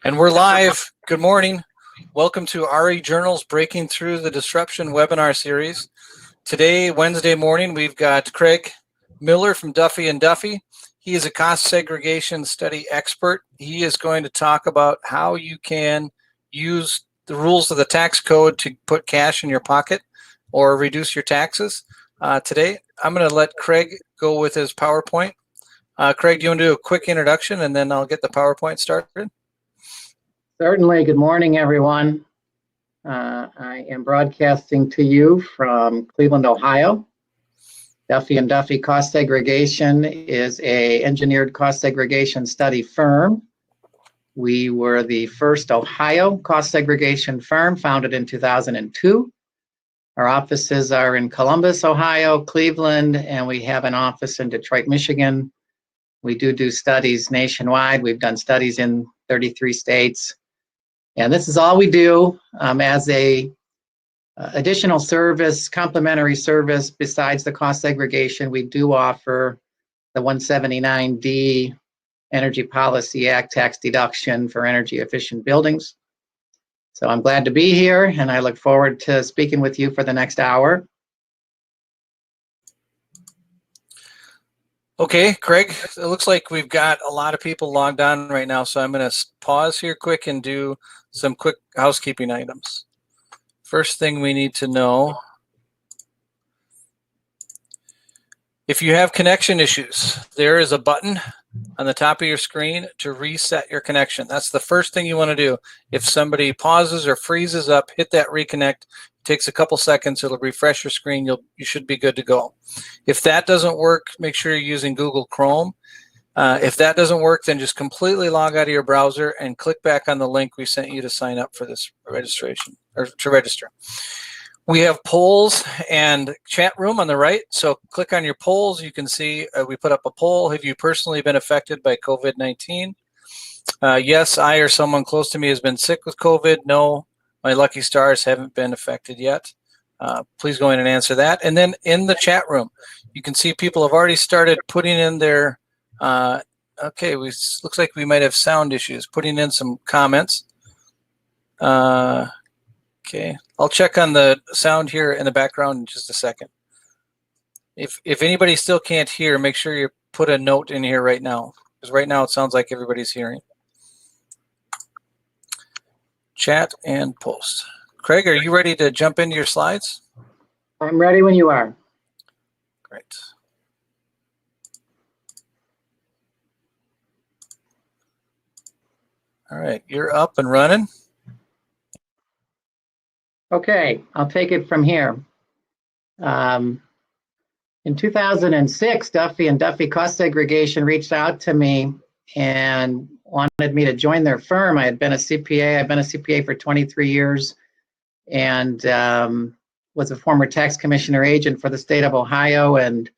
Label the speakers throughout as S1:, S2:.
S1: And we're live. Good morning. Welcome to RE Journal's Breaking Through the Disruption webinar series. Today, Wednesday morning, we've got Craig Miller from Duffy and Duffy. He is a cost segregation study expert. He is going to talk about how you can use the rules of the tax code to put cash in your pocket or reduce your taxes. Today, I'm going to let Craig go with his PowerPoint. Craig, do you want to do a quick introduction and then I'll get the PowerPoint started?
S2: Certainly. Good morning, everyone. I am broadcasting to you from Cleveland, Ohio. Duffy and Duffy Cost Segregation is an engineered cost segregation study firm. We were the first Ohio cost segregation firm, founded in 2002. Our offices are in Columbus, Ohio, Cleveland, and we have an office in Detroit, Michigan. We do studies nationwide. We've done studies in 33 states. And this is all we do as a additional service, complementary service. Besides the cost segregation, we do offer the 179D Energy Policy Act tax deduction for energy efficient buildings. So I'm glad to be here, and I look forward to speaking with you for the next hour.
S1: Okay, Craig, it looks like we've got a lot of people logged on right now, so I'm going to pause here quick and do some quick housekeeping items. First thing we need to know, if you have connection issues, there is a button on the top of your screen to reset your connection. That's the first thing you want to do. If somebody pauses or freezes up, hit that reconnect. It takes a couple seconds. It'll refresh your screen. You should be good to go. If that doesn't work, make sure you're using Google Chrome. If that doesn't work, then just completely log out of your browser and click back on the link we sent you to sign up for this registration or to register. We have polls and chat room on the right. So click on your polls. You can see we put up a poll. Have you personally been affected by COVID-19? Yes, I or someone close to me has been sick with COVID. No, my lucky stars haven't been affected yet. Please go in and answer that. And then in the chat room, you can see people have already started putting in their, okay, looks like we might have sound issues, putting in some comments. Okay, I'll check on the sound here in the background in just a second. If anybody still can't hear, make sure you put a note in here right now, because right now it sounds like everybody's hearing. Chat and post. Craig, are you ready to jump into your slides?
S2: I'm ready when you are.
S1: Great. All right, you're up and running.
S2: Okay, I'll take it from here. In 2006, Duffy and Duffy Cost Segregation reached out to me and wanted me to join their firm. I had been a CPA. I've been a CPA for 23 years and was a former tax commissioner agent for the state of Ohio. And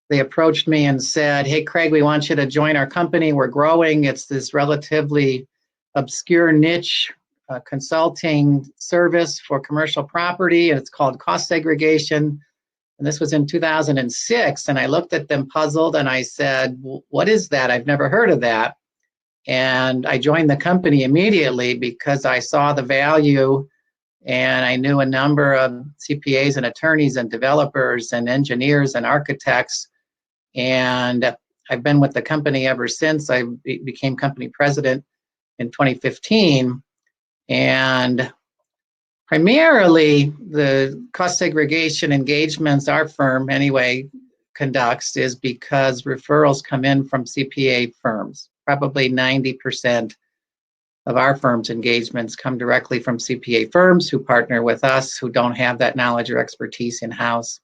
S2: they approached me and said, hey, Craig, we want you to join our company. We're growing. It's this relatively obscure niche consulting service for commercial property, and it's called cost segregation. And this was in 2006. And I looked at them puzzled and I said, what is that? I've never heard of that. And I joined the company immediately because I saw the value, and I knew a number of CPAs and attorneys and developers and engineers and architects. And I've been with the company ever since. I became company president in 2015. And primarily the cost segregation engagements our firm anyway conducts is because referrals come in from CPA firms. Probably 90% of our firm's engagements come directly from CPA firms who partner with us, who don't have that knowledge or expertise in-house.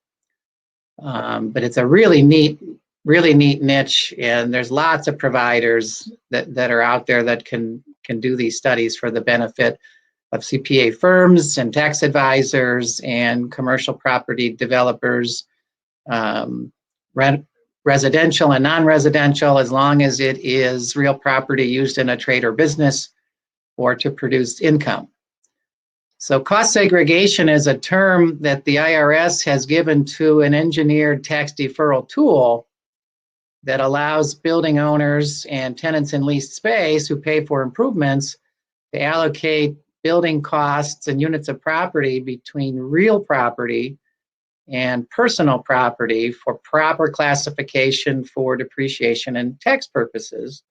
S2: But it's a really neat niche, and there's lots of providers that are out there that can do these studies for the benefit of CPA firms and tax advisors and commercial property developers, residential and non-residential, as long as it is real property used in a trade or business or to produce income. So cost segregation is a term that the IRS has given to an engineered tax deferral tool that allows building owners and tenants in leased space who pay for improvements to allocate building costs and units of property between real property and personal property for proper classification for depreciation and tax purposes.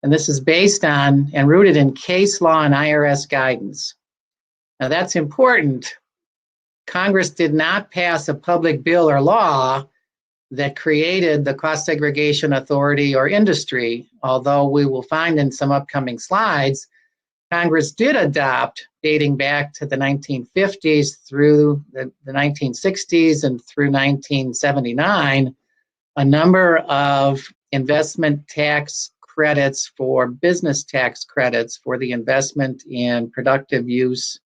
S2: And this is based on and rooted in case law and IRS guidance. Now that's important. Congress did not pass a public bill or law that created the Cost Segregation Authority or industry, although we will find in some upcoming slides, Congress did adopt, dating back to the 1950s through the 1960s and through 1979, a number of investment tax credits for business tax credits for the investment in productive use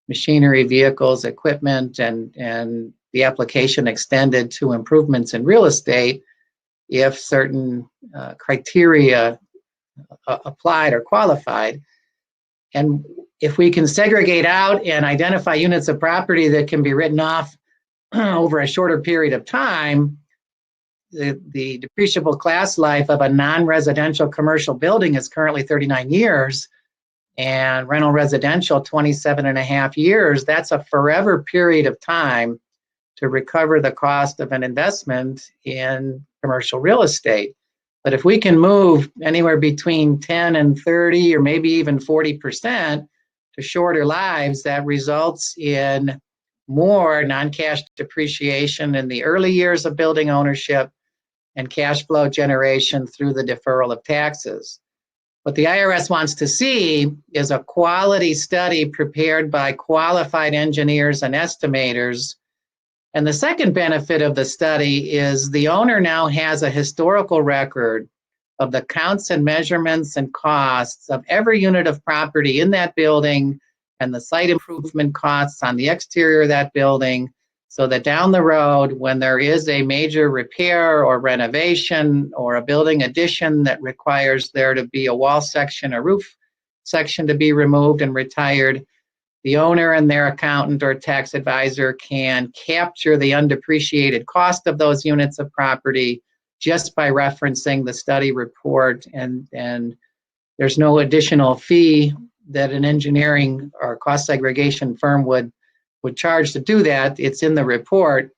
S2: machinery, vehicles, equipment, and the application extended to improvements in real estate if certain criteria applied or qualified. And if we can segregate out and identify units of property that can be written off over a shorter period of time, the depreciable class life of a non-residential commercial building is currently 39 years, and rental residential 27 and a half years. That's a forever period of time to recover the cost of an investment in commercial real estate. But if we can move anywhere between 10 and 30 or maybe even 40% to shorter lives, that results in more non-cash depreciation in the early years of building ownership and cash flow generation through the deferral of taxes. What the IRS wants to see is a quality study prepared by qualified engineers and estimators. And the second benefit of the study is the owner now has a historical record of the counts and measurements and costs of every unit of property in that building and the site improvement costs on the exterior of that building, so that down the road, when there is a major repair or renovation or a building addition that requires there to be a wall section, a roof section to be removed and retired, the owner and their accountant or tax advisor can capture the undepreciated cost of those units of property just by referencing the study report, and there's no additional fee that an engineering or cost segregation firm would charge to do that. It's in the report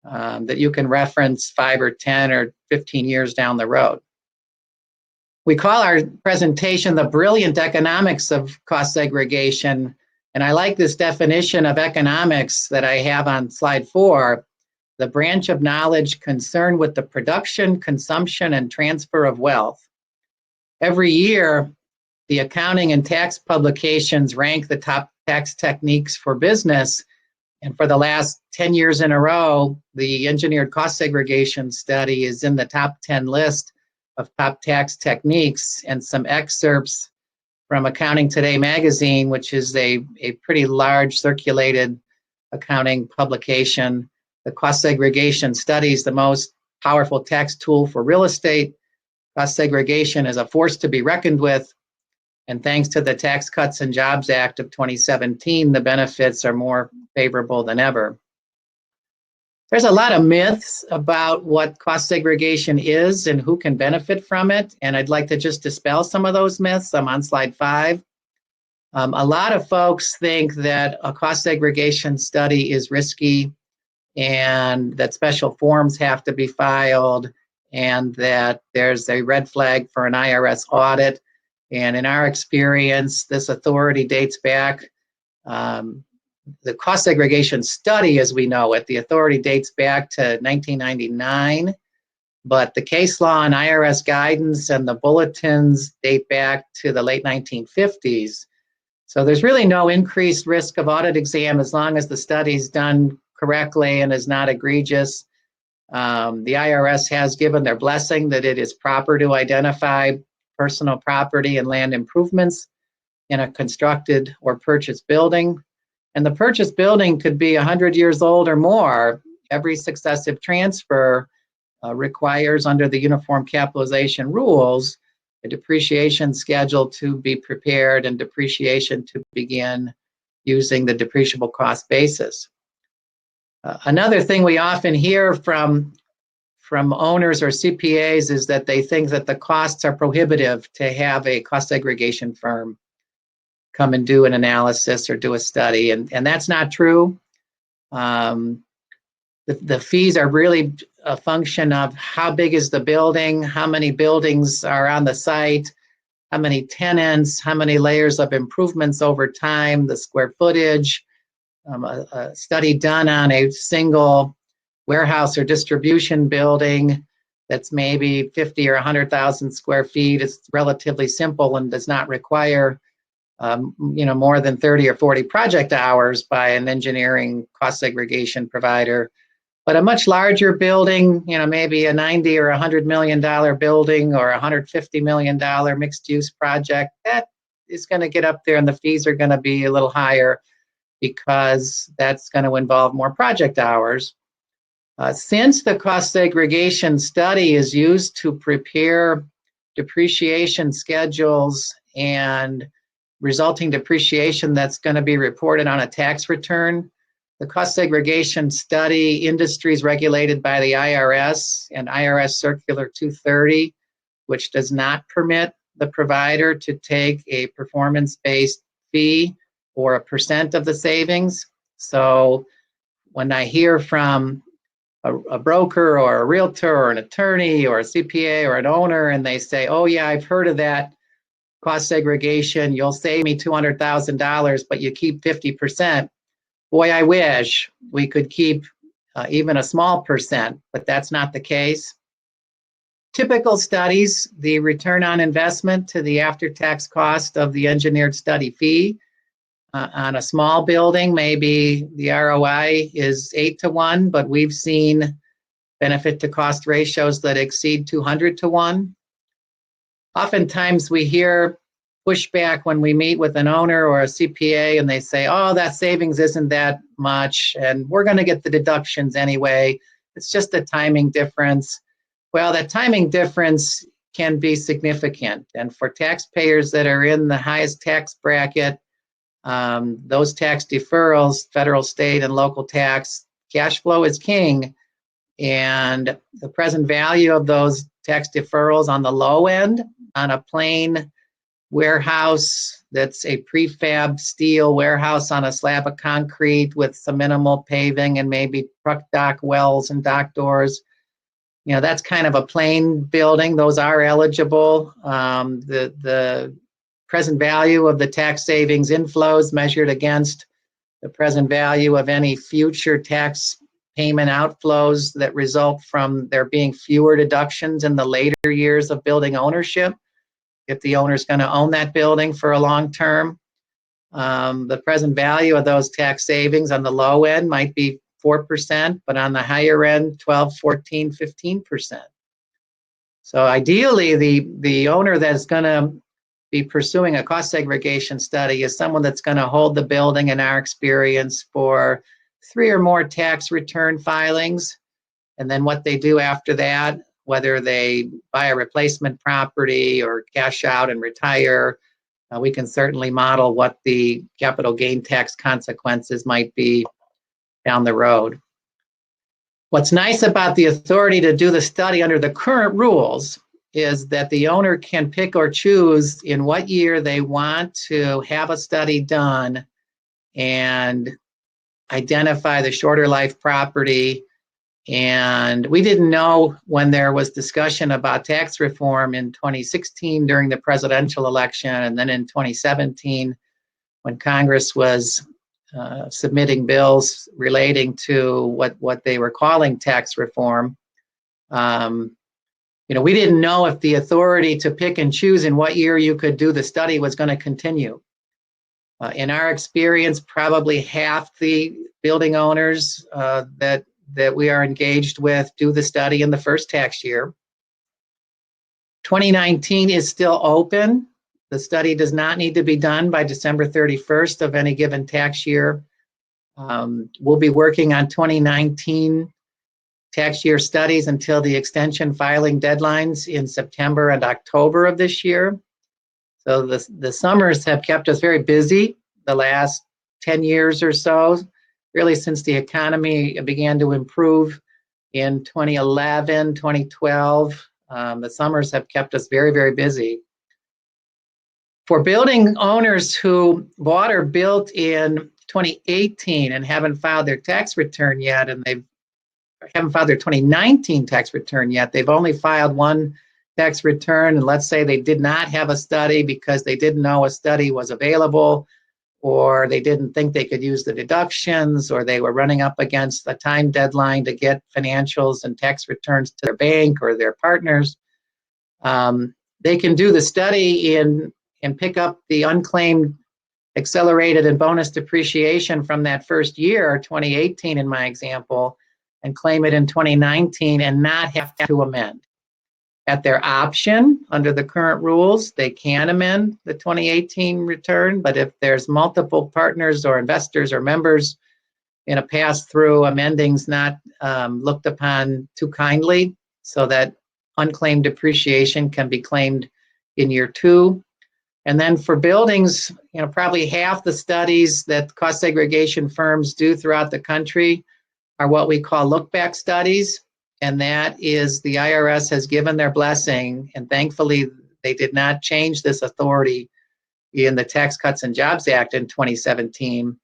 S2: that you can reference 5 or 10 or 15 years down the road. We call our presentation the brilliant economics of cost segregation, and I like this definition of economics that I have on slide 4, the branch of knowledge concerned with the production, consumption, and transfer of wealth. Every year, the accounting and tax publications rank the top tax techniques for business. And for the last 10 years in a row, the engineered cost segregation study is in the top 10 list of top tax techniques, and some excerpts from Accounting Today magazine, which is a pretty large circulated accounting publication. The cost segregation study is the most powerful tax tool for real estate. Cost segregation is a force to be reckoned with. And thanks to the Tax Cuts and Jobs Act of 2017, the benefits are more favorable than ever. There's a lot of myths about what cost segregation is and who can benefit from it, and I'd like to just dispel some of those myths. I'm on slide 5. A lot of folks think that a cost segregation study is risky and that special forms have to be filed and that there's a red flag for an IRS audit. And in our experience, this authority dates back, the cost segregation study as we know it, the authority dates back to 1999, but the case law and IRS guidance and the bulletins date back to the late 1950s. So there's really no increased risk of audit exam as long as the study's done correctly and is not egregious. The IRS has given their blessing that it is proper to identify personal property and land improvements in a constructed or purchased building. And the purchased building could be 100 years old or more. Every successive transfer requires, under the Uniform Capitalization Rules, a depreciation schedule to be prepared and depreciation to begin using the depreciable cost basis. Another thing we often hear from owners or CPAs is that they think that the costs are prohibitive to have a cost segregation firm. come and do an analysis or do a study, and that's not true. The fees are really a function of how big is the building, how many buildings are on the site, how many tenants, how many layers of improvements over time, the square footage. A study done on a single warehouse or distribution building that's maybe 50 or 100,000 square feet is relatively simple and does not require more than 30 or 40 project hours by an engineering cost segregation provider. But a much larger building, maybe a 90 or $100 million building or $150 million mixed use project, that is going to get up there and the fees are going to be a little higher because that's going to involve more project hours. Since the cost segregation study is used to prepare depreciation schedules and resulting depreciation that's going to be reported on a tax return, the cost segregation study industry is regulated by the IRS and IRS Circular 230, which does not permit the provider to take a performance-based fee or a percent of the savings. So when I hear from a broker or a realtor or an attorney or a CPA or an owner and they say, oh yeah, I've heard of that cost segregation, you'll save me $200,000, but you keep 50%. Boy, I wish we could keep even a small percent, but that's not the case. Typical studies, the return on investment to the after-tax cost of the engineered study fee on a small building, maybe the ROI is 8-to-1, but we've seen benefit to cost ratios that exceed 200-to-1. Oftentimes we hear pushback when we meet with an owner or a CPA and they say, oh, that savings isn't that much and we're going to get the deductions anyway. It's just a timing difference. Well, that timing difference can be significant. And for taxpayers that are in the highest tax bracket, those tax deferrals, federal, state, and local tax, cash flow is king. And the present value of those tax deferrals on the low end, on a plain warehouse that's a prefab steel warehouse on a slab of concrete with some minimal paving and maybe truck dock wells and dock doors, that's kind of a plain building. Those are eligible. The present value of the tax savings inflows measured against the present value of any future tax payment outflows that result from there being fewer deductions in the later years of building ownership. If the owner's going to own that building for a long term, the present value of those tax savings on the low end might be 4%, but on the higher end, 12, 14, 15%. So ideally, the owner that's going to be pursuing a cost segregation study is someone that's going to hold the building, in our experience, for 3 or more tax return filings. And then what they do after that, whether they buy a replacement property or cash out and retire, we can certainly model what the capital gain tax consequences might be down the road. What's nice about the authority to do the study under the current rules is that the owner can pick or choose in what year they want to have a study done and identify the shorter life property. And we didn't know when there was discussion about tax reform in 2016 during the presidential election, and then in 2017 when Congress was submitting bills relating to what they were calling tax reform. We didn't know if the authority to pick and choose in what year you could do the study was going to continue. In our experience, probably half the building owners that we are engaged with do the study in the first tax year. 2019 is still open. The study does not need to be done by December 31st of any given tax year. We'll be working on 2019 tax year studies until the extension filing deadlines in September and October of this year. So the summers have kept us very busy the last 10 years or so, really since the economy began to improve in 2011, 2012. The summers have kept us very, very busy. For building owners who bought or built in 2018 and haven't filed their tax return yet, and they haven't filed their 2019 tax return yet, they've only filed one tax return, and let's say they did not have a study because they didn't know a study was available, or they didn't think they could use the deductions, or they were running up against the time deadline to get financials and tax returns to their bank or their partners. They can do the study and pick up the unclaimed accelerated and bonus depreciation from that first year, 2018 in my example, and claim it in 2019 and not have to amend. At their option, under the current rules, they can amend the 2018 return, but if there's multiple partners or investors or members in a pass-through, amending's not looked upon too kindly, so that unclaimed depreciation can be claimed in year 2. And then for buildings, probably half the studies that cost segregation firms do throughout the country are what we call look-back studies. And that is, the IRS has given their blessing, and thankfully they did not change this authority in the Tax Cuts and Jobs Act in 2017.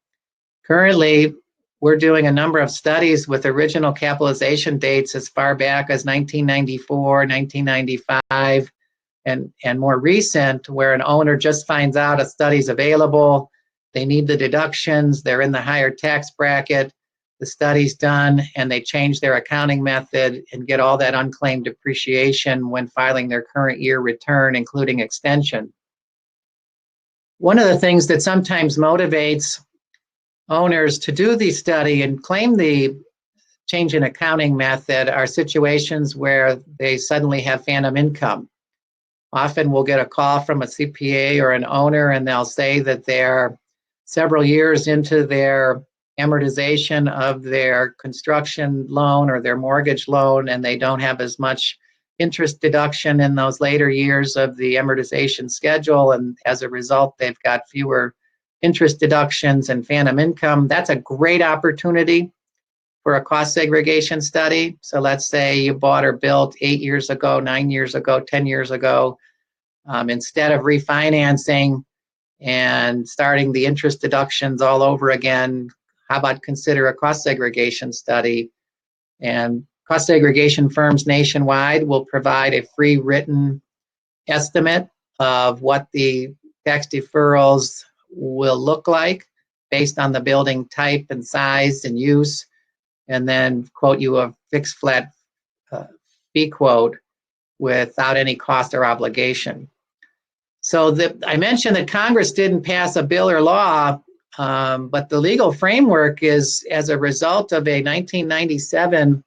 S2: Currently, we're doing a number of studies with original capitalization dates as far back as 1994, 1995, and more recent, where an owner just finds out a study's available, they need the deductions, they're in the higher tax bracket, the study's done, and they change their accounting method and get all that unclaimed depreciation when filing their current year return, including extension. One of the things that sometimes motivates owners to do the study and claim the change in accounting method are situations where they suddenly have phantom income. Often we'll get a call from a CPA or an owner, and they'll say that they're several years into their amortization of their construction loan or their mortgage loan, and they don't have as much interest deduction in those later years of the amortization schedule, and as a result, they've got fewer interest deductions and phantom income. That's a great opportunity for a cost segregation study. So let's say you bought or built 8 years ago, 9 years ago, 10 years ago. Instead of refinancing and starting the interest deductions all over again, how about consider a cost segregation study? And cost segregation firms nationwide will provide a free written estimate of what the tax deferrals will look like based on the building type and size and use, and then quote you a fixed flat fee quote without any cost or obligation. So I mentioned that Congress didn't pass a bill or law, but the legal framework is as a result of a 1997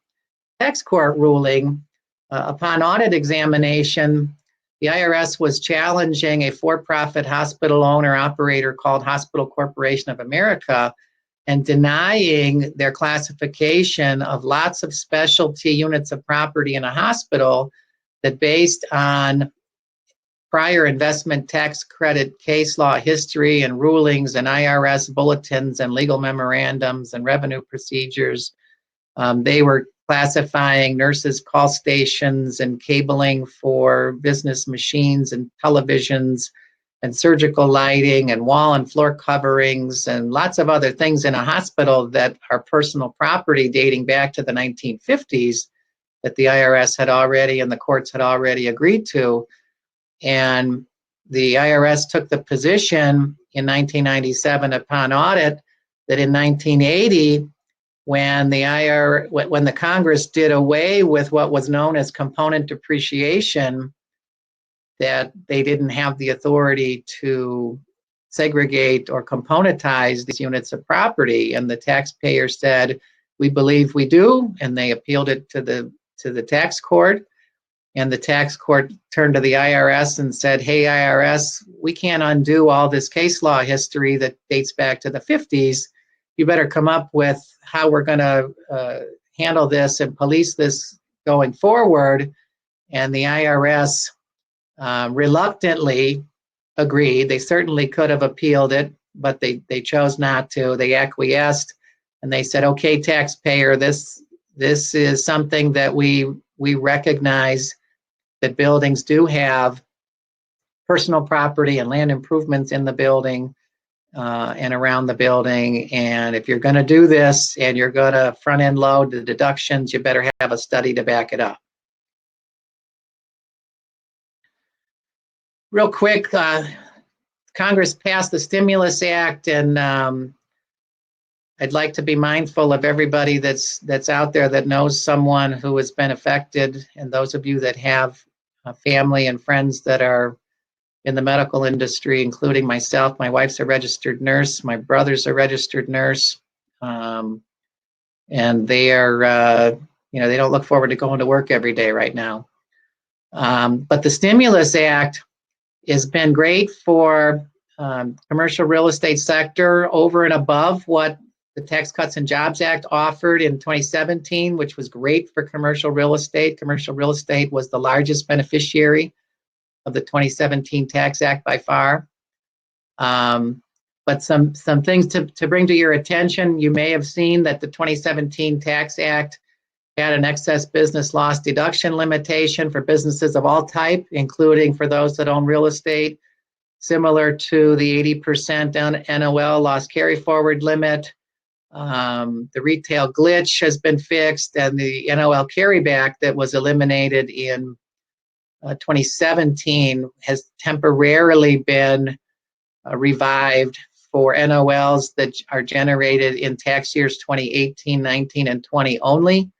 S2: tax court ruling. Upon audit examination, the IRS was challenging a for-profit hospital owner-operator called Hospital Corporation of America and denying their classification of lots of specialty units of property in a hospital that, based on prior investment tax credit case law history and rulings and IRS bulletins and legal memorandums and revenue procedures, they were classifying nurses' call stations and cabling for business machines and televisions and surgical lighting and wall and floor coverings and lots of other things in a hospital that are personal property dating back to the 1950s that the IRS had already and the courts had already agreed to. And the IRS took the position in 1997 upon audit that in 1980, when the Congress did away with what was known as component depreciation, that they didn't have the authority to segregate or componentize these units of property. And the taxpayer said, "We believe we do," and they appealed it to the tax court. And the tax court turned to the IRS and said, "Hey, IRS, we can't undo all this case law history that dates back to the 50s. You better come up with how we're going to handle this and police this going forward." And the IRS reluctantly agreed. They certainly could have appealed it, but they chose not to. They acquiesced, and they said, "Okay, taxpayer, this is something that we recognize that buildings do have personal property and land improvements in the building and around the building. And if you're going to do this and you're going to front end load the deductions, you better have a study to back it up. Real quick, Congress passed the Stimulus Act, and I'd like to be mindful of everybody that's out there that knows someone who has been affected, and those of you that have family and friends that are in the medical industry, including myself. My wife's a registered nurse. My brother's a registered nurse. And they are, they don't look forward to going to work every day right now. But the Stimulus Act has been great for commercial real estate sector over and above what the Tax Cuts and Jobs Act offered in 2017, which was great for commercial real estate. Commercial real estate was the largest beneficiary of the 2017 Tax Act by far. But some things to bring to your attention, you may have seen that the 2017 Tax Act had an excess business loss deduction limitation for businesses of all type, including for those that own real estate, similar to the 80% NOL loss carry forward limit. The retail glitch has been fixed, and the NOL carryback that was eliminated in 2017 has temporarily been revived for NOLs that are generated in tax years 2018, 19, and 20 only,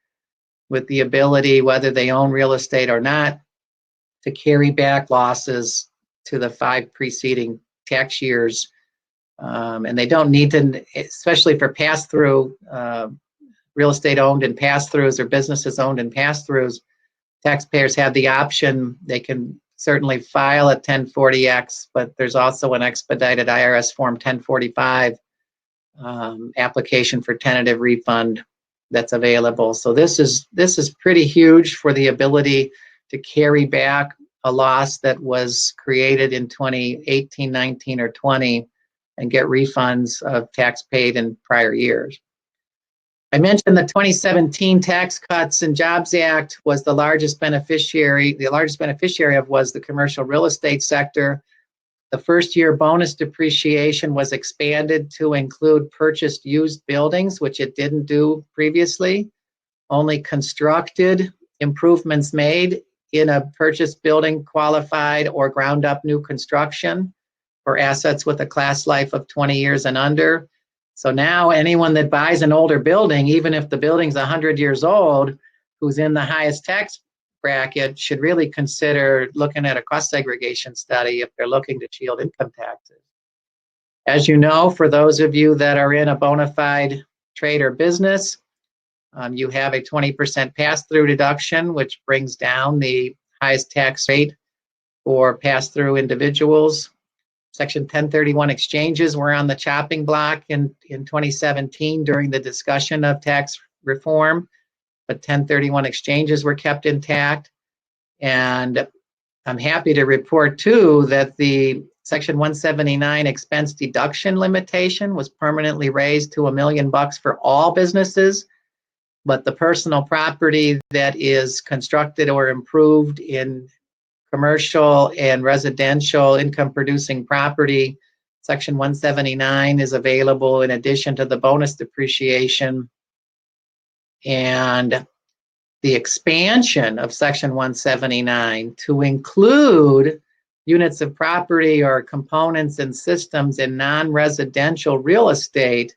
S2: with the ability, whether they own real estate or not, to carry back losses to the 5 preceding tax years. And they don't need to, especially for pass-through, real estate owned and pass-throughs or businesses owned and pass-throughs, taxpayers have the option. They can certainly file a 1040X, but there's also an expedited IRS Form 1045 application for tentative refund that's available. So this is pretty huge for the ability to carry back a loss that was created in 2018, 19, or 20 and get refunds of tax paid in prior years. I mentioned the 2017 Tax Cuts and Jobs Act was the largest beneficiary. The largest beneficiary of was the commercial real estate sector. The first year bonus depreciation was expanded to include purchased used buildings, which it didn't do previously. Only constructed improvements made in a purchased building qualified or ground up new construction for assets with a class life of 20 years and under. So now anyone that buys an older building, even if the building's 100 years old, who's in the highest tax bracket, should really consider looking at a cost segregation study if they're looking to shield income taxes. As you know, for those of you that are in a bona fide trade or business, you have a 20% pass-through deduction, which brings down the highest tax rate for pass-through individuals. Section 1031 exchanges were on the chopping block in 2017 during the discussion of tax reform, but 1031 exchanges were kept intact. And I'm happy to report too that the Section 179 expense deduction limitation was permanently raised to $1 million for all businesses, but the personal property that is constructed or improved in commercial and residential income producing property, Section 179 is available in addition to the bonus depreciation. And the expansion of Section 179 to include units of property or components and systems in non-residential real estate.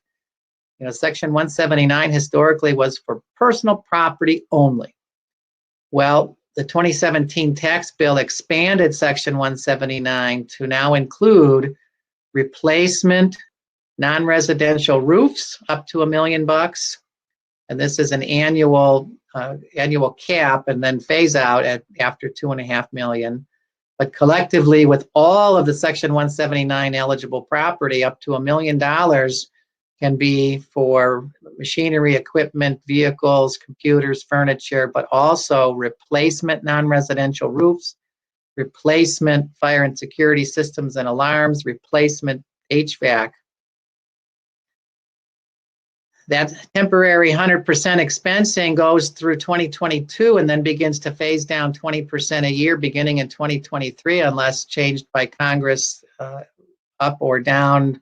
S2: Section 179 historically was for personal property only. Well, the 2017 tax bill expanded Section 179 to now include replacement non-residential roofs up to $1 million. And this is an annual cap and then phase out after $2.5 million. But collectively, with all of the Section 179 eligible property, up to $1 million can be for machinery, equipment, vehicles, computers, furniture, but also replacement non-residential roofs, replacement fire and security systems and alarms, replacement HVAC. that temporary 100% expensing goes through 2022 and then begins to phase down 20% a year beginning in 2023 unless changed by Congress up or down,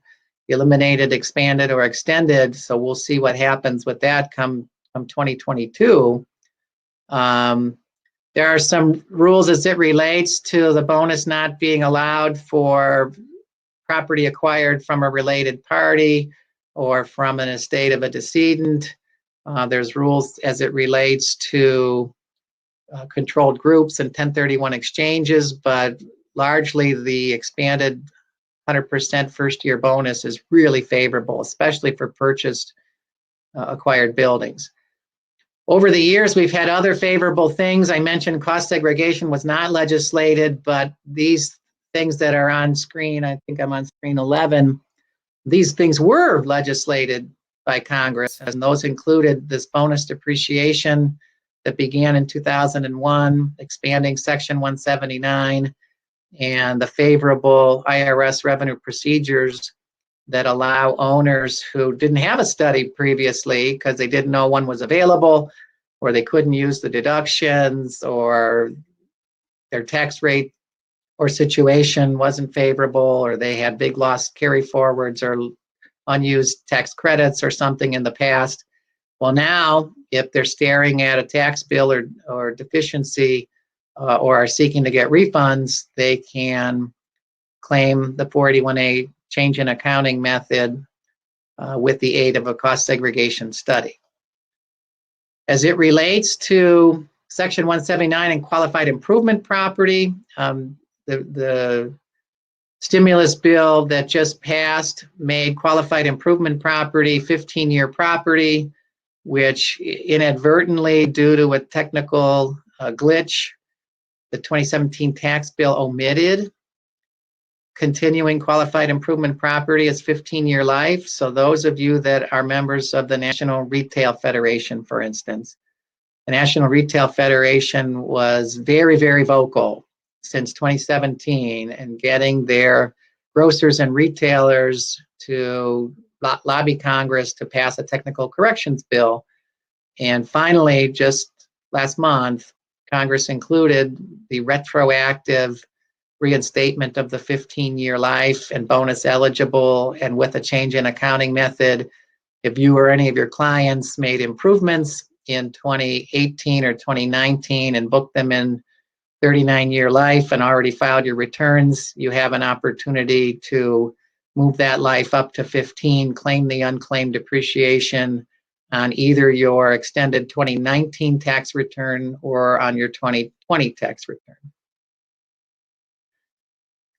S2: eliminated, expanded, or extended. So we'll see what happens with that come 2022. There are some rules as it relates to the bonus not being allowed for property acquired from a related party or from an estate of a decedent. There's rules as it relates to controlled groups and 1031 exchanges, but largely the expanded 100% first year bonus is really favorable, especially for purchased acquired buildings. Over the years, we've had other favorable things. I mentioned cost segregation was not legislated, but these things that are on screen, I think I'm on screen 11, these things were legislated by Congress, and those included this bonus depreciation that began in 2001, expanding Section 179, and the favorable IRS revenue procedures that allow owners who didn't have a study previously because they didn't know one was available, or they couldn't use the deductions, or their tax rate or situation wasn't favorable, or they had big loss carry forwards or unused tax credits or something in the past. Well, now, if they're staring at a tax bill or deficiency or are seeking to get refunds, they can claim the 481A change in accounting method with the aid of a cost segregation study. As it relates to Section 179 and qualified improvement property, the stimulus bill that just passed made qualified improvement property 15-year property, which inadvertently, due to a technical glitch, the 2017 tax bill omitted continuing qualified improvement property as 15-year life. So those of you that are members of the National Retail Federation, for instance, the National Retail Federation was very, very vocal since 2017 and getting their grocers and retailers to lobby Congress to pass a technical corrections bill. And finally, just last month, Congress included the retroactive reinstatement of the 15-year life and bonus eligible, and with a change in accounting method, if you or any of your clients made improvements in 2018 or 2019 and booked them in 39-year life and already filed your returns, you have an opportunity to move that life up to 15, claim the unclaimed depreciation on either your extended 2019 tax return or on your 2020 tax return.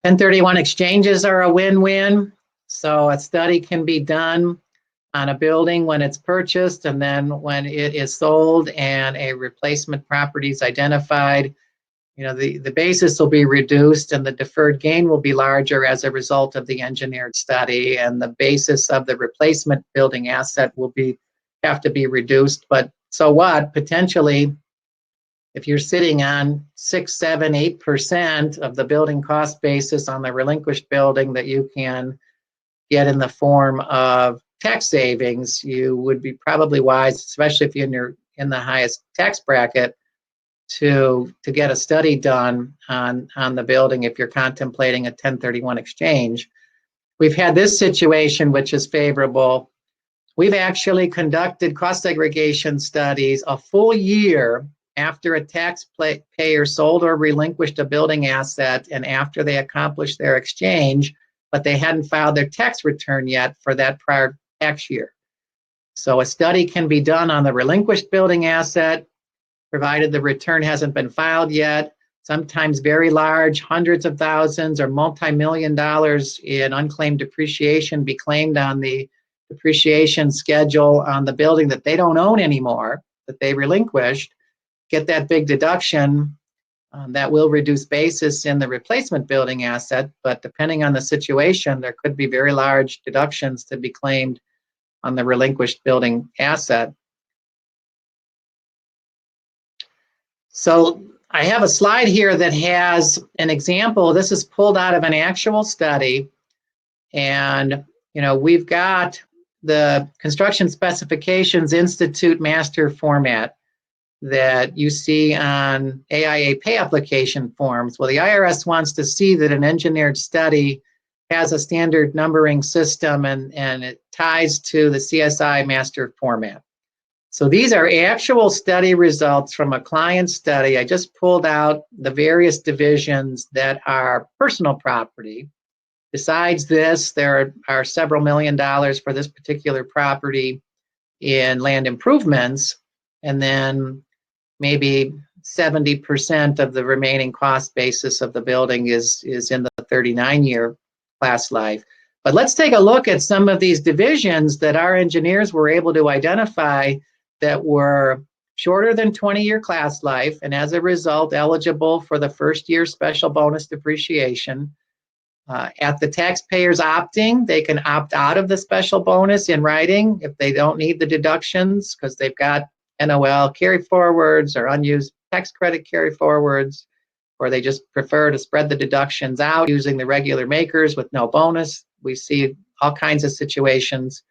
S2: 1031 exchanges are a win-win. So a study can be done on a building when it's purchased, and then when it is sold and a replacement property is identified, the basis will be reduced and the deferred gain will be larger as a result of the engineered study, and the basis of the replacement building asset will have to be reduced. But so what? Potentially, if you're sitting on 6, 7, 8% of the building cost basis on the relinquished building that you can get in the form of tax savings, you would be probably wise, especially if you're in the highest tax bracket, to get a study done on the building if you're contemplating a 1031 exchange. We've had this situation, which is favorable. We've actually conducted cost segregation studies a full year after a taxpayer sold or relinquished a building asset and after they accomplished their exchange, but they hadn't filed their tax return yet for that prior tax year. So a study can be done on the relinquished building asset, provided the return hasn't been filed yet. Sometimes very large, hundreds of thousands or multi-million dollars in unclaimed depreciation be claimed on the depreciation schedule on the building that they don't own anymore, that they relinquished. Get that big deduction that will reduce basis in the replacement building asset, but depending on the situation, there could be very large deductions to be claimed on the relinquished building asset. So I have a slide here that has an example. This is pulled out of an actual study, and we've got the Construction Specifications Institute master format that you see on AIA pay application forms. Well, the IRS wants to see that an engineered study has a standard numbering system and it ties to the CSI master format. So these are actual study results from a client study. I just pulled out the various divisions that are personal property. Besides this, there are several $1 million for this particular property in land improvements, and then maybe 70% of the remaining cost basis of the building is in the 39-year class life. But let's take a look at some of these divisions that our engineers were able to identify that were shorter than 20-year class life, and as a result, eligible for the first year special bonus depreciation. At the taxpayers opting, they can opt out of the special bonus in writing if they don't need the deductions because they've got NOL carry forwards or unused tax credit carry forwards, or they just prefer to spread the deductions out using the regular makers with no bonus. We see all kinds of situations.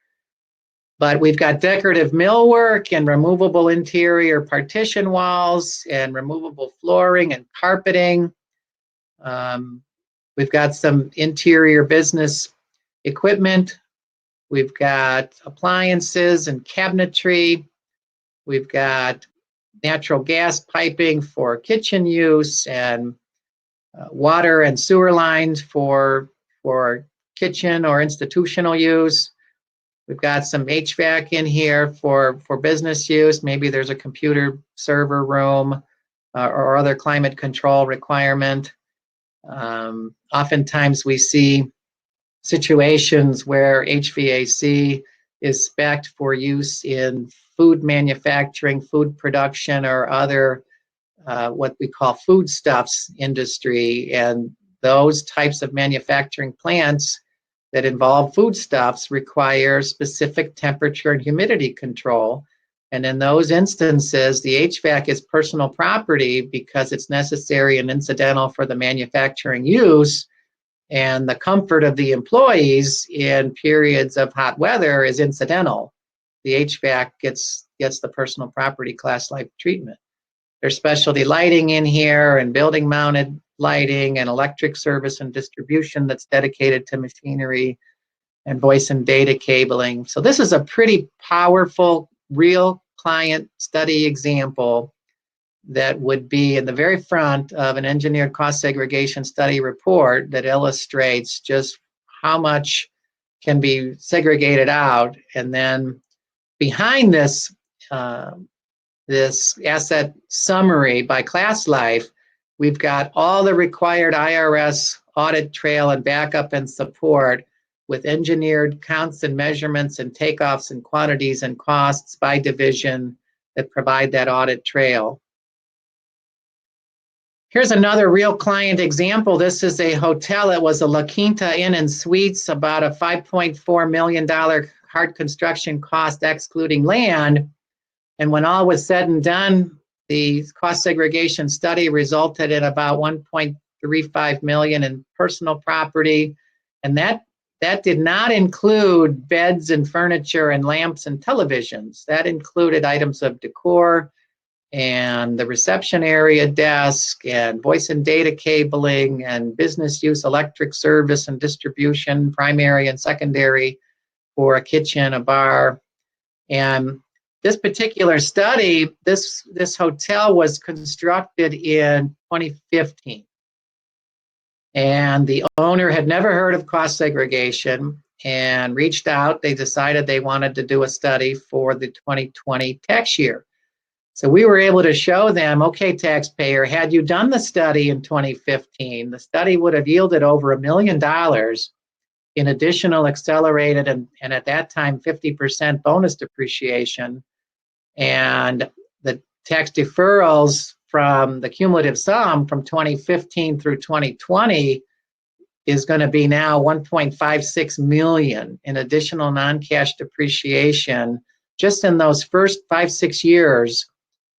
S2: But we've got decorative millwork and removable interior partition walls and removable flooring and carpeting. We've got some interior business equipment. We've got appliances and cabinetry. We've got natural gas piping for kitchen use and water and sewer lines for kitchen or institutional use. We've got some HVAC in here for business use. Maybe there's a computer server room or other climate control requirement. Oftentimes we see situations where HVAC is spec'd for use in food manufacturing, food production, or other what we call foodstuffs industry. And those types of manufacturing plants that involve foodstuffs require specific temperature and humidity control. And in those instances, the HVAC is personal property because it's necessary and incidental for the manufacturing use. And the comfort of the employees in periods of hot weather is incidental. The HVAC gets the personal property class life treatment. There's specialty lighting in here and building mounted lighting and electric service and distribution that's dedicated to machinery and voice and data cabling. So this is a pretty powerful real client study example that would be in the very front of an engineered cost segregation study report that illustrates just how much can be segregated out. And then behind this, this asset summary by class life, we've got all the required IRS audit trail and backup and support with engineered counts and measurements and takeoffs and quantities and costs by division that provide that audit trail. Here's another real client example. This is a hotel. It was a La Quinta Inn and Suites, about a $5.4 million hard construction cost excluding land. And when all was said and done, the cost segregation study resulted in about $1.35 million in personal property. And that did not include beds and furniture and lamps and televisions. That included items of decor and the reception area desk and voice and data cabling and business use electric service and distribution, primary and secondary for a kitchen, a bar. And this particular study, this hotel was constructed in 2015. And the owner had never heard of cost segregation and reached out. They decided they wanted to do a study for the 2020 tax year. So we were able to show them, okay, taxpayer, had you done the study in 2015, the study would have yielded over $1 million in additional accelerated and at that time 50% bonus depreciation. And the tax deferrals from the cumulative sum from 2015 through 2020 is going to be now $1.56 million in additional non-cash depreciation just in those first 5-6 years.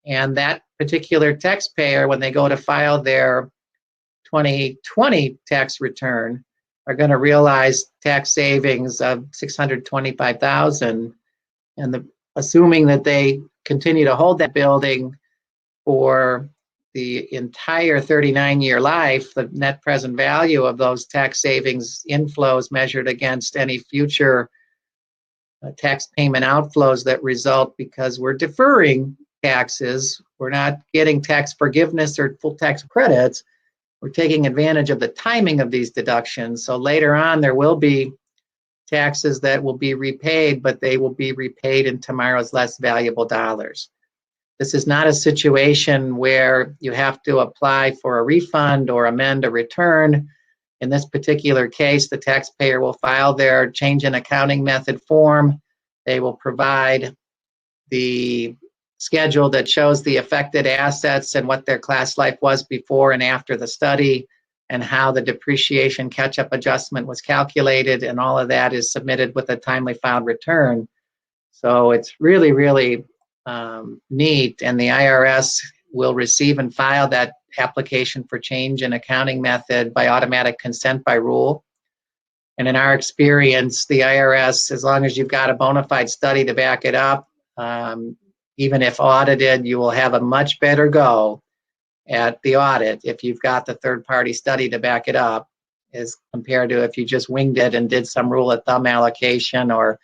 S2: And that particular taxpayer, when they go to file their 2020 tax return, are going to realize tax savings of $625,000, and assuming that they continue to hold that building for the entire 39-year life, the net present value of those tax savings inflows measured against any future tax payment outflows that result because we're deferring taxes. We're not getting tax forgiveness or full tax credits. We're taking advantage of the timing of these deductions. So later on, there will be taxes that will be repaid, but they will be repaid in tomorrow's less valuable dollars. This is not a situation where you have to apply for a refund or amend a return. In this particular case, the taxpayer will file their change in accounting method form. They will provide the schedule that shows the affected assets and what their class life was before and after the study, and how the depreciation catch-up adjustment was calculated, and all of that is submitted with a timely filed return. So it's really, really neat, and the IRS will receive and file that application for change in accounting method by automatic consent by rule. And in our experience, the IRS, as long as you've got a bona fide study to back it up, even if audited, you will have a much better go at the audit if you've got the third-party study to back it up, as compared to if you just winged it and did some rule of thumb allocation, or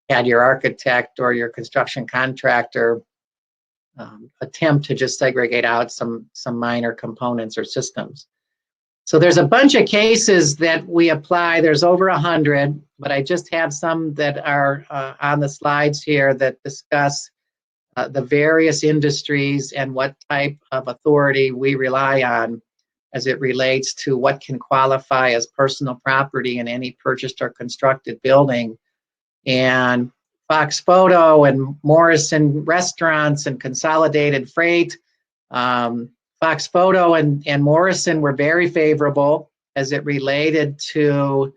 S2: had your architect or your construction contractor attempt to just segregate out some minor components or systems. So there's a bunch of cases that we apply. There's over 100, but I just have some that are on the slides here that discuss the various industries and what type of authority we rely on as it relates to what can qualify as personal property in any purchased or constructed building. And Fox Photo and Morrison Restaurants and Consolidated Freight, Fox Photo and Morrison were very favorable as it related to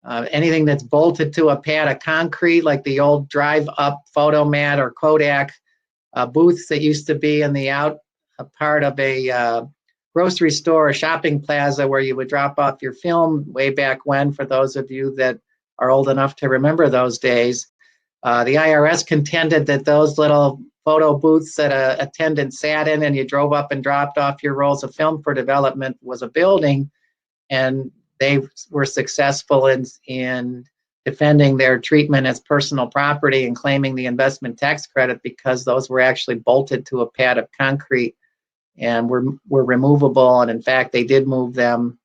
S2: anything that's bolted to a pad of concrete, like the old drive-up Photomat or Kodak booths that used to be in the out part of a grocery store or shopping plaza where you would drop off your film way back when, for those of you that are old enough to remember those days. The IRS contended that those little photo booths that a attendant sat in and you drove up and dropped off your rolls of film for development was a building, and they were successful in defending their treatment as personal property and claiming the investment tax credit because those were actually bolted to a pad of concrete and were removable, and in fact they did move them,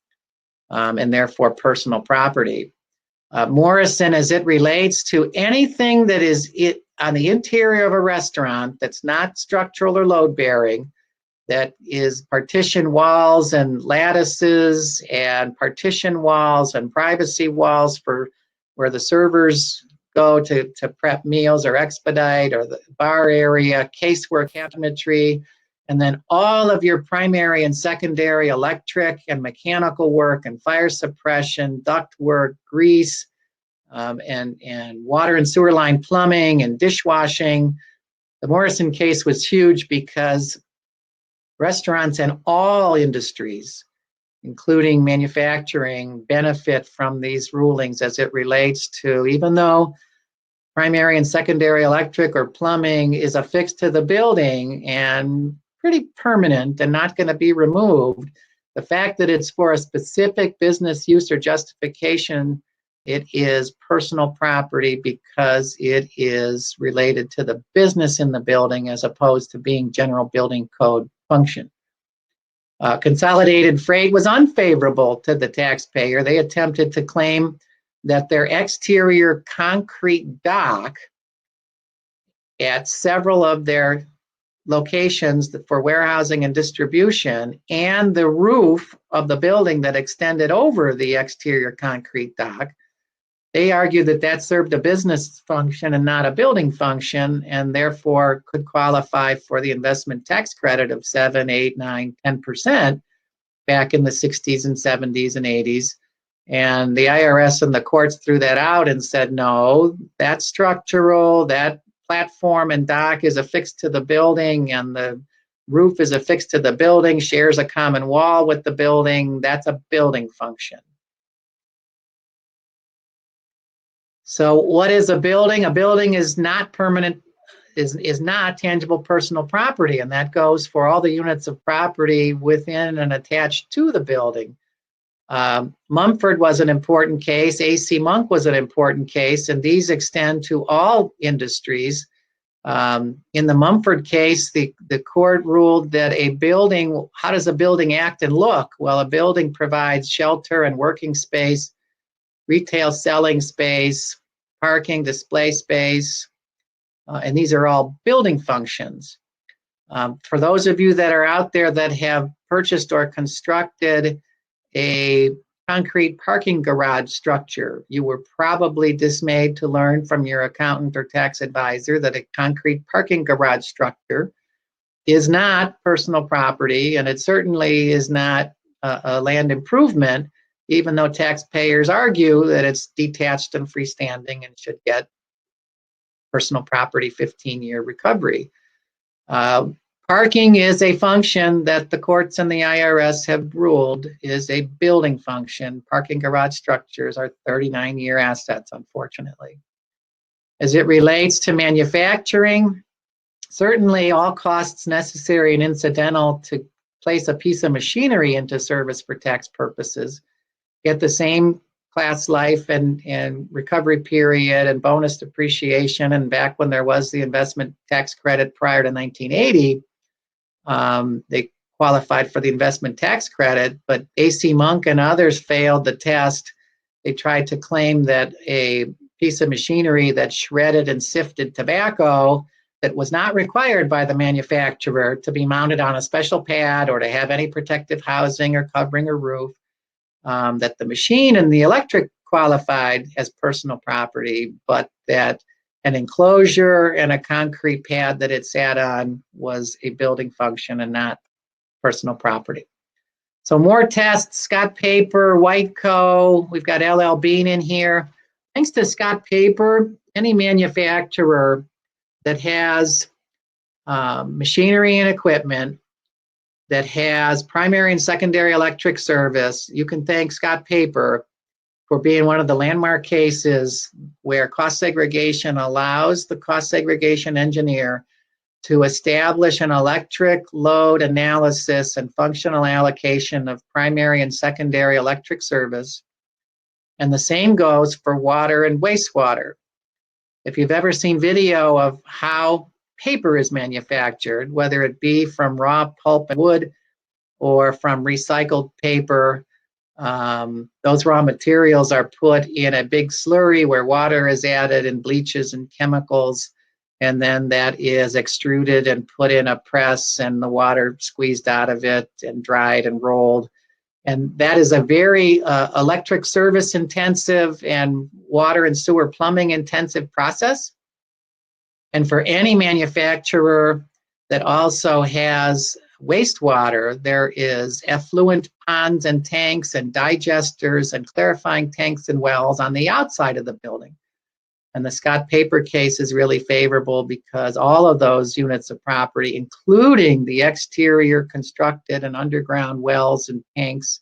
S2: and therefore personal property. Morrison, as it relates to anything that is on the interior of a restaurant that's not structural or load bearing, that is partition walls and lattices and partition walls and privacy walls for where the servers go to prep meals or expedite, or the bar area, casework, cabinetry, and then all of your primary and secondary electric and mechanical work and fire suppression, duct work, grease, and water and sewer line plumbing and dishwashing. The Morrison case was huge because restaurants and all industries, including manufacturing, benefit from these rulings as it relates to, even though primary and secondary electric or plumbing is affixed to the building and pretty permanent and not going to be removed, the fact that it's for a specific business use or justification, it is personal property because it is related to the business in the building as opposed to being general building code function. Consolidated Freight was unfavorable to the taxpayer. They attempted to claim that their exterior concrete dock at several of their locations for warehousing and distribution, and the roof of the building that extended over the exterior concrete dock, they argued that that served a business function and not a building function, and therefore could qualify for the investment tax credit of 7, 8, 9, 10% back in the 60s and 70s and 80s. And the IRS and the courts threw that out and said, no, that's structural, that platform and dock is affixed to the building, and the roof is affixed to the building, shares a common wall with the building, that's a building function. So what is a building? A building is not permanent, is not tangible personal property, and that goes for all the units of property within and attached to the building. Mumford was an important case. AC Monk was an important case, and these extend to all industries. In the Mumford case, the court ruled that a building, how does a building act and look? Well, a building provides shelter and working space, retail selling space, parking, display space, and these are all building functions. For those of you that are out there that have purchased or constructed a concrete parking garage structure, you were probably dismayed to learn from your accountant or tax advisor that a concrete parking garage structure is not personal property, and it certainly is not a land improvement, even though taxpayers argue that it's detached and freestanding and should get personal property 15-year recovery. Parking is a function that the courts and the IRS have ruled is a building function. Parking garage structures are 39-year assets, unfortunately. As it relates to manufacturing, certainly all costs necessary and incidental to place a piece of machinery into service for tax purposes get the same class life and recovery period and bonus depreciation. And back when there was the investment tax credit prior to 1980, they qualified for the investment tax credit, but AC Monk and others failed the test. They tried to claim that a piece of machinery that shredded and sifted tobacco that was not required by the manufacturer to be mounted on a special pad or to have any protective housing or covering or roof, that the machine and the electric qualified as personal property, but that an enclosure and a concrete pad that it sat on was a building function and not personal property. So more tests, Scott Paper, Waco, we've got LL Bean in here. Thanks to Scott Paper, any manufacturer that has machinery and equipment that has primary and secondary electric service, you can thank Scott Paper for being one of the landmark cases where cost segregation allows the cost segregation engineer to establish an electric load analysis and functional allocation of primary and secondary electric service. And the same goes for water and wastewater. If you've ever seen video of how paper is manufactured, whether it be from raw pulp and wood or from recycled paper, those raw materials are put in a big slurry where water is added and bleaches and chemicals, and then that is extruded and put in a press and the water squeezed out of it and dried and rolled. And that is a very electric service intensive and water and sewer plumbing intensive process. And for any manufacturer that also has wastewater, there is effluent ponds and tanks and digesters and clarifying tanks and wells on the outside of the building. And the Scott Paper case is really favorable because all of those units of property, including the exterior constructed and underground wells and tanks,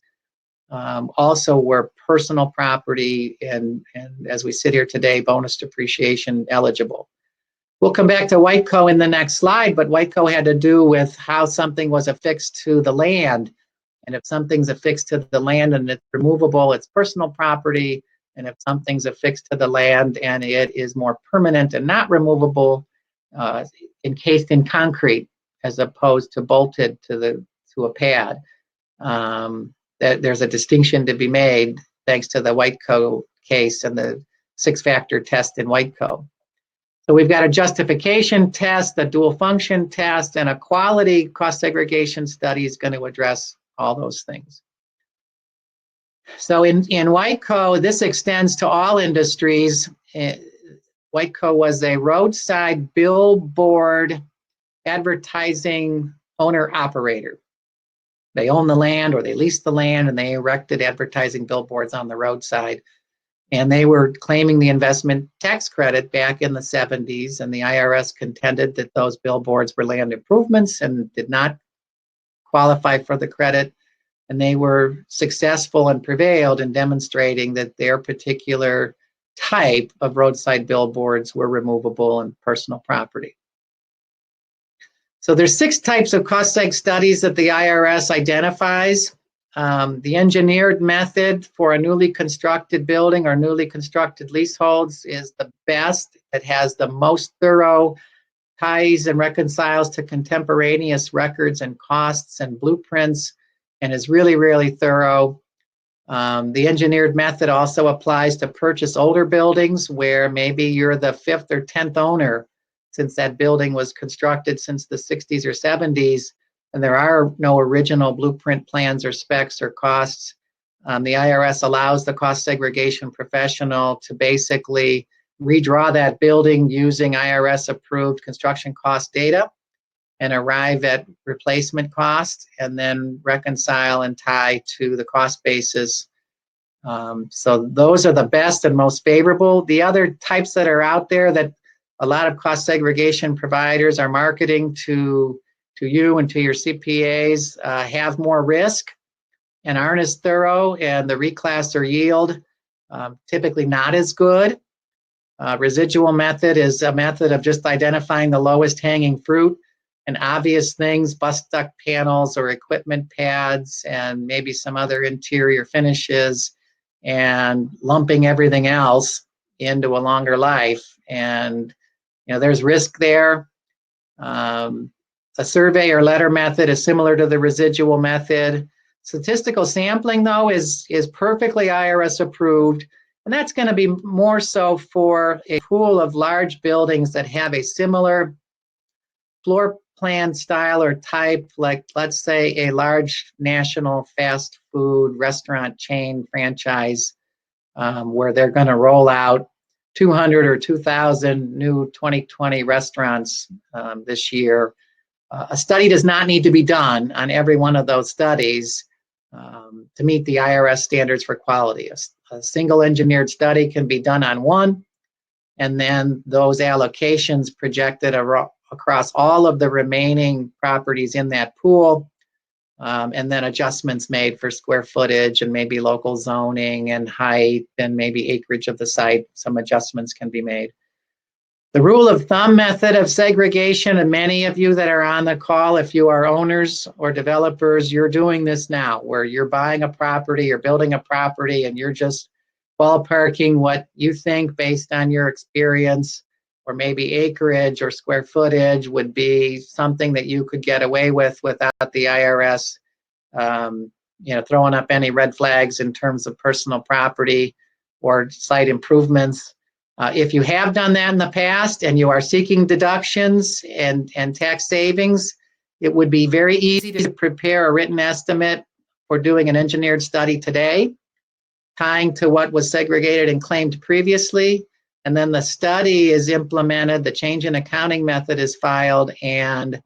S2: also were personal property and as we sit here today, bonus depreciation eligible. We'll come back to Waco in the next slide, but Waco had to do with how something was affixed to the land. And if something's affixed to the land and it's removable, it's personal property. And if something's affixed to the land and it is more permanent and not removable, encased in concrete as opposed to bolted to a pad, there's a distinction to be made thanks to the Waco case and the 6-factor test in Waco. So we've got a justification test, a dual function test, and a quality cost segregation study is going to address all those things. So in Waco, this extends to all industries. Waco was a roadside billboard advertising owner-operator. They own the land or they leased the land and they erected advertising billboards on the roadside. And they were claiming the investment tax credit back in the 70s, and the IRS contended that those billboards were land improvements and did not qualify for the credit. And they were successful and prevailed in demonstrating that their particular type of roadside billboards were removable and personal property. So there's 6 types of cost seg studies that the IRS identifies. The engineered method for a newly constructed building or newly constructed leaseholds is the best. It has the most thorough ties and reconciles to contemporaneous records and costs and blueprints, and is really, really thorough. The engineered method also applies to purchase older buildings where maybe you're the 5th or 10th owner since that building was constructed since the 60s or 70s, and there are no original blueprint plans or specs or costs. The IRS allows the cost segregation professional to basically redraw that building using IRS-approved construction cost data and arrive at replacement cost, and then reconcile and tie to the cost basis. So those are the best and most favorable. The other types that are out there that a lot of cost segregation providers are marketing to you and to your CPAs have more risk and aren't as thorough, and the reclass or yield typically not as good. Residual method is a method of just identifying the lowest hanging fruit and obvious things, bus duct panels or equipment pads and maybe some other interior finishes, and lumping everything else into a longer life. And there's risk there. A survey or letter method is similar to the residual method. Statistical sampling, though, is perfectly IRS approved, and that's going to be more so for a pool of large buildings that have a similar floor plan style or type, like let's say a large national fast food restaurant chain franchise, where they're going to roll out 200 or 2,000 new 2020 restaurants this year. A study does not need to be done on every one of those studies to meet the IRS standards for quality. A single engineered study can be done on one, and then those allocations projected across all of the remaining properties in that pool, and then adjustments made for square footage and maybe local zoning and height and maybe acreage of the site. Some adjustments can be made. The rule of thumb method of segregation, and many of you that are on the call, if you are owners or developers, you're doing this now, where you're buying a property or building a property and you're just ballparking what you think based on your experience, or maybe acreage or square footage would be something that you could get away with without the IRS throwing up any red flags in terms of personal property or site improvements. If you have done that in the past and you are seeking deductions and tax savings, it would be very easy to prepare a written estimate for doing an engineered study today, tying to what was segregated and claimed previously. And then the study is implemented, the change in accounting method is filed, and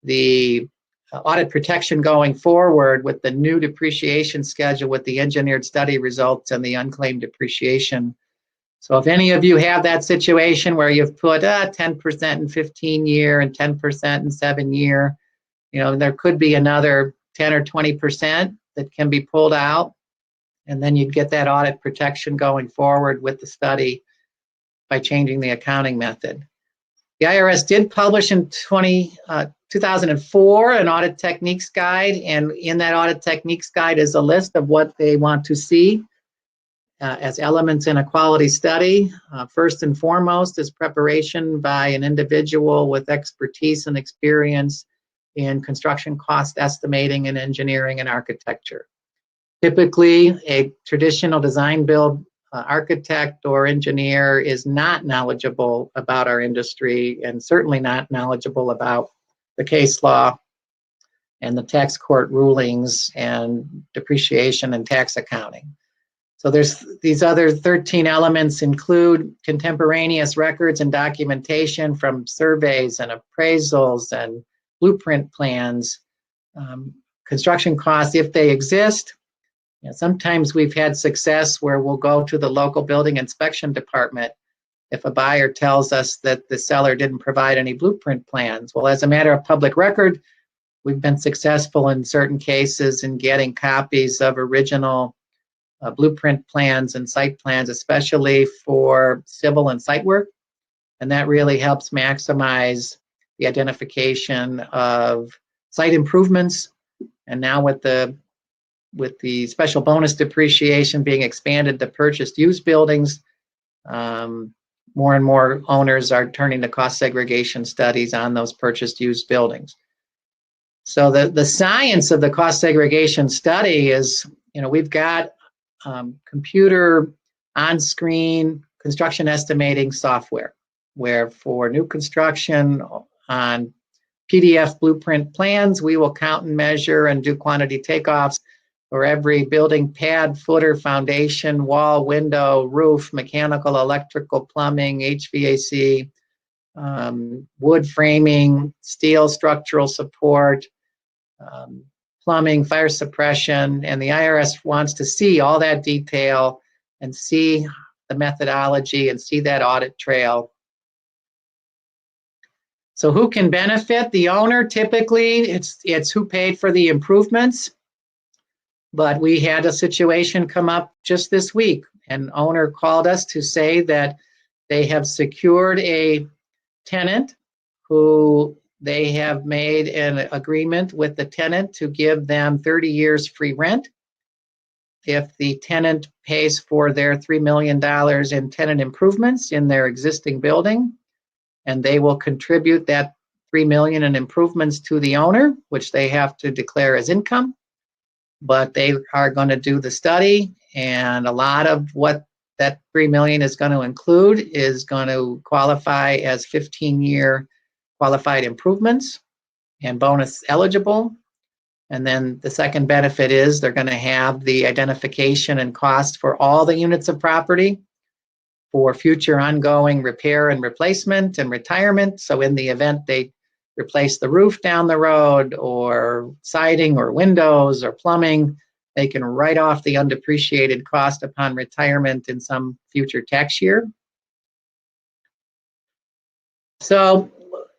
S2: the audit protection going forward with the new depreciation schedule with the engineered study results and the unclaimed depreciation. So if any of you have that situation where you've put 10% in 15-year and 10% in 7-year, there could be another 10 or 20% that can be pulled out, and then you'd get that audit protection going forward with the study by changing the accounting method. The IRS did publish in 2004 an audit techniques guide, and in that audit techniques guide is a list of what they want to see as elements in a quality study. First and foremost is preparation by an individual with expertise and experience in construction cost estimating and engineering and architecture. Typically, a traditional design build architect or engineer is not knowledgeable about our industry, and certainly not knowledgeable about the case law and the tax court rulings and depreciation and tax accounting. So there's these other 13 elements include contemporaneous records and documentation from surveys and appraisals and blueprint plans, construction costs if they exist. Sometimes we've had success where we'll go to the local building inspection department if a buyer tells us that the seller didn't provide any blueprint plans. Well, as a matter of public record, we've been successful in certain cases in getting copies of original blueprint plans and site plans, especially for civil and site work. And that really helps maximize the identification of site improvements. And now with the special bonus depreciation being expanded to purchased used buildings, more and more owners are turning to cost segregation studies on those purchased used buildings. So the science of the cost segregation study is, we've got computer on-screen construction estimating software, where for new construction on PDF blueprint plans, we will count and measure and do quantity takeoffs for every building pad, footer, foundation, wall, window, roof, mechanical, electrical, plumbing, HVAC, wood framing, steel structural support, plumbing, fire suppression, and the IRS wants to see all that detail and see the methodology and see that audit trail. So who can benefit? The owner, typically, it's who paid for the improvements. But we had a situation come up just this week. An owner called us to say that they have secured a tenant who they have made an agreement with the tenant to give them 30 years free rent if the tenant pays for their $3 million in tenant improvements in their existing building, and they will contribute that $3 million in improvements to the owner, which they have to declare as income. But they are going to do the study, and a lot of what that $3 million is going to include is going to qualify as 15-year qualified improvements and bonus eligible. And then the second benefit is they're going to have the identification and cost for all the units of property for future ongoing repair and replacement and retirement. So in the event they replace the roof down the road or siding or windows or plumbing, they can write off the undepreciated cost upon retirement in some future tax year. So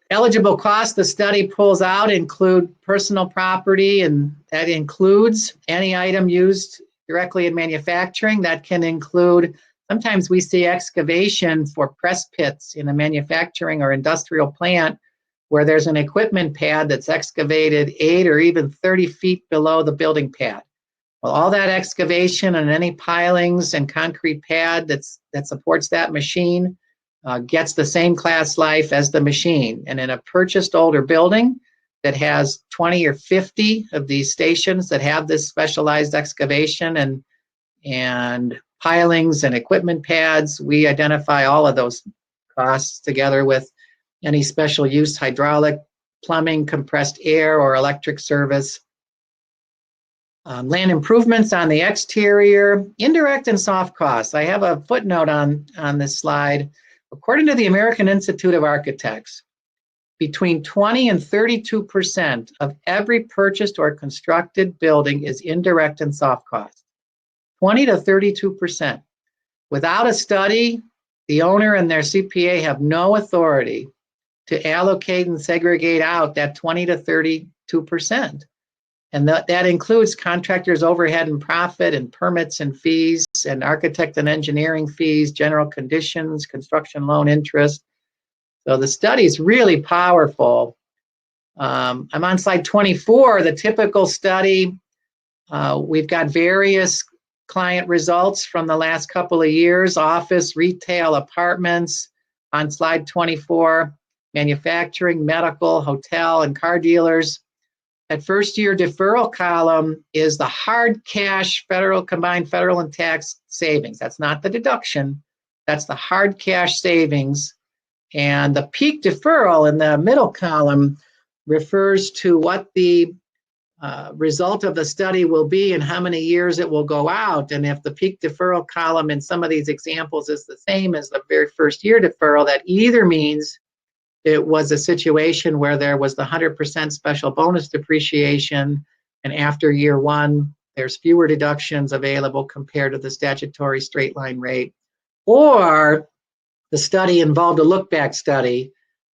S2: eligible costs the study pulls out include personal property, and that includes any item used directly in manufacturing. That can include, sometimes we see excavation for press pits in a manufacturing or industrial plant where there's an equipment pad that's excavated 8 or even 30 feet below the building pad. Well, all that excavation and any pilings and concrete pad that supports that machine gets the same class life as the machine. And in a purchased older building that has 20 or 50 of these stations that have this specialized excavation and pilings and equipment pads, we identify all of those costs together with any special use hydraulic, plumbing, compressed air, or electric service. Land improvements on the exterior, indirect and soft costs. I have a footnote on this slide. According to the American Institute of Architects, between 20 and 32% of every purchased or constructed building is indirect and soft costs. 20 to 32%. Without a study, the owner and their CPA have no authority to allocate and segregate out that 20 to 32%. And that includes contractors' overhead and profit and permits and fees and architect and engineering fees, general conditions, construction loan interest. So the study is really powerful. I'm on slide 24, the typical study. We've got various client results from the last couple of years, office, retail, apartments. On slide 24, manufacturing, medical, hotel, and car dealers. That first year deferral column is the hard cash combined federal and tax savings. That's not the deduction. That's the hard cash savings. And the peak deferral in the middle column refers to what the result of the study will be and how many years it will go out. And if the peak deferral column in some of these examples is the same as the very first year deferral, that either means it was a situation where there was the 100% special bonus depreciation, and after year one, there's fewer deductions available compared to the statutory straight line rate. Or the study involved a look-back study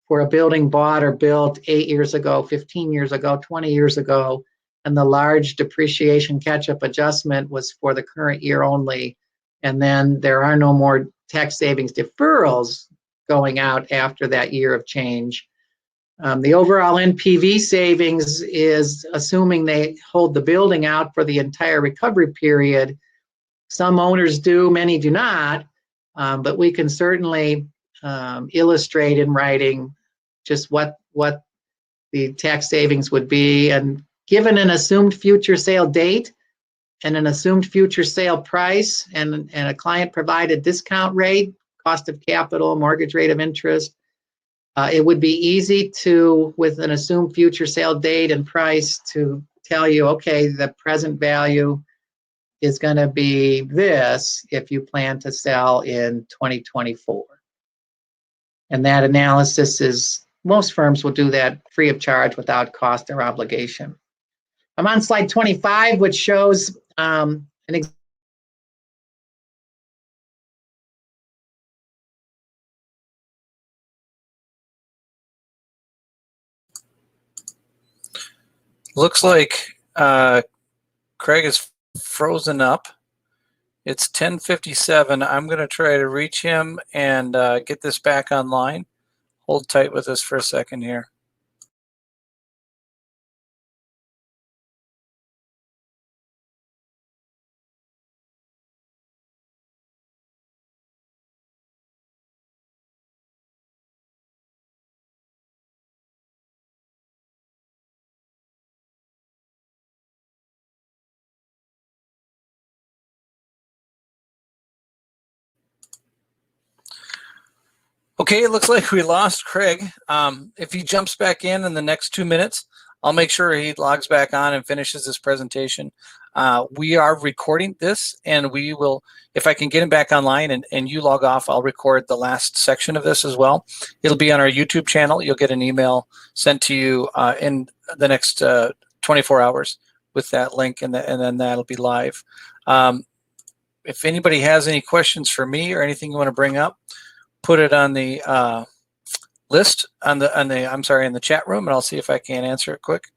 S2: for a building bought or built 8 years ago, 15 years ago, 20 years ago, and the large depreciation catch-up adjustment was for the current year only. And then there are no more tax savings deferrals going out after that year of change. The overall NPV savings is assuming they hold the building out for the entire recovery period. Some owners do, many do not, but we can certainly illustrate in writing just what the tax savings would be. And given an assumed future sale date and an assumed future sale price and a client provided discount rate, cost of capital, mortgage rate of interest, it would be easy to, with an assumed future sale date and price, to tell you, okay, the present value is going to be this if you plan to sell in 2024. And that analysis is, most firms will do that free of charge without cost or obligation. I'm on slide 25, which shows an example.
S1: Looks like Craig is frozen up. It's 10:57. I'm going to try to reach him and get this back online. Hold tight with us for a second here. Okay, it looks like we lost Craig. If he jumps back in the next 2 minutes, I'll make sure he logs back on and finishes this presentation. We are recording this, and we will, if I can get him back online and you log off, I'll record the last section of this as well. It'll be on our YouTube channel. You'll get an email sent to you in the next 24 hours with that link, and then that'll be live. If anybody has any questions for me or anything you want to bring up, put it on the list in the chat room, and I'll see if I can answer it quick.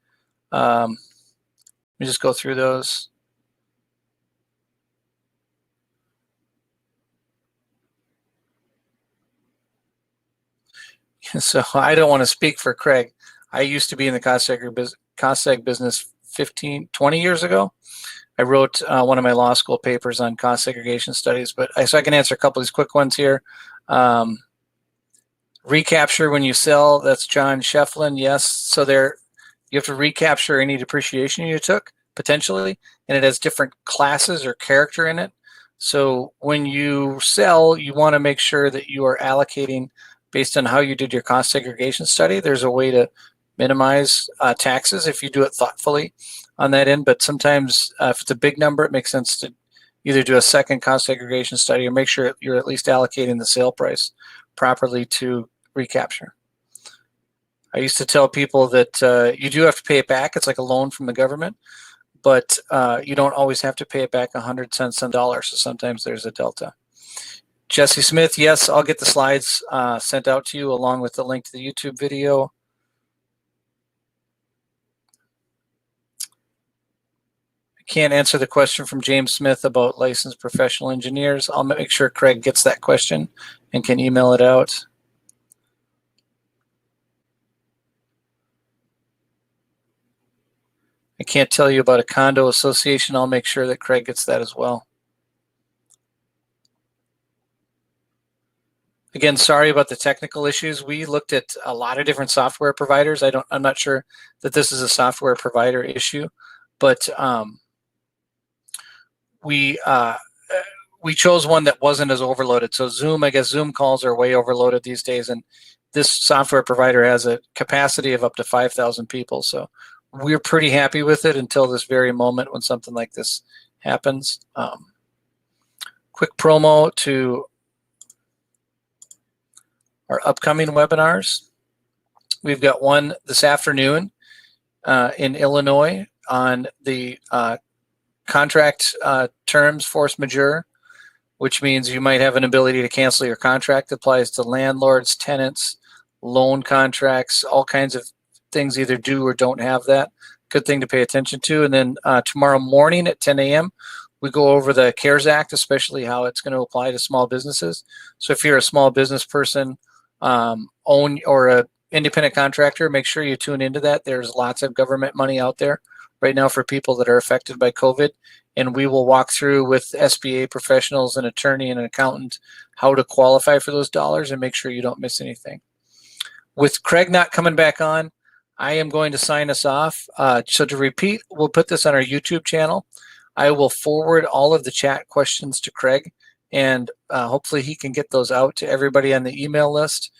S1: Let me just go through those. So I don't want to speak for Craig. I used to be in the cost seg business 20 years ago. I wrote one of my law school papers on cost segregation studies, but so I can answer a couple of these quick ones here. Recapture when you sell, that's John Shefflin. Yes, so there you have to recapture any depreciation you took potentially, and it has different classes or character in it. So when you sell, you want to make sure that you are allocating based on how you did your cost segregation study. There's a way to minimize taxes if you do it thoughtfully on that end, but sometimes if it's a big number, it makes sense to either do a second cost segregation study or make sure you're at least allocating the sale price properly to recapture. I used to tell people that you do have to pay it back. It's like a loan from the government, but you don't always have to pay it back 100 cents on dollar. So sometimes there's a delta. Jesse Smith, yes, I'll get the slides sent out to you along with the link to the YouTube video. Can't answer the question from James Smith about licensed professional engineers. I'll make sure Craig gets that question and can email it out. I can't tell you about a condo association. I'll make sure that Craig gets that as well. Again, sorry about the technical issues. We looked at a lot of different software providers. I'm not sure that this is a software provider issue, but we chose one that wasn't as overloaded. So Zoom, I guess Zoom calls are way overloaded these days, and this software provider has a capacity of up to 5,000 people. So we're pretty happy with it until this very moment when something like this happens. Quick promo to our upcoming webinars. We've got one this afternoon in Illinois on the contract terms force majeure, which means you might have an ability to cancel your contract. It applies to landlords, tenants, loan contracts, all kinds of things either do or don't have that. good thing to pay attention to. And then tomorrow morning at 10 a.m., we go over the CARES Act, especially how it's going to apply to small businesses. So if you're a small business person, own or a independent contractor, make sure you tune into that. There's lots of government money out there right now for people that are affected by COVID. And we will walk through with SBA professionals, an attorney and an accountant, how to qualify for those dollars and make sure you don't miss anything. With Craig not coming back on, I am going to sign us off. So to repeat, we'll put this on our YouTube channel. I will forward all of the chat questions to Craig, and hopefully he can get those out to everybody on the email list.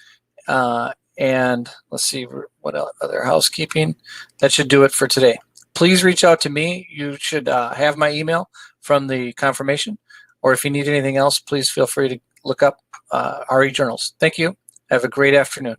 S1: And let's see what other housekeeping. That should do it for today. Please reach out to me. You should have my email from the confirmation, or if you need anything else, please feel free to look up RE Journals. Thank you. Have a great afternoon.